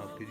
½ kg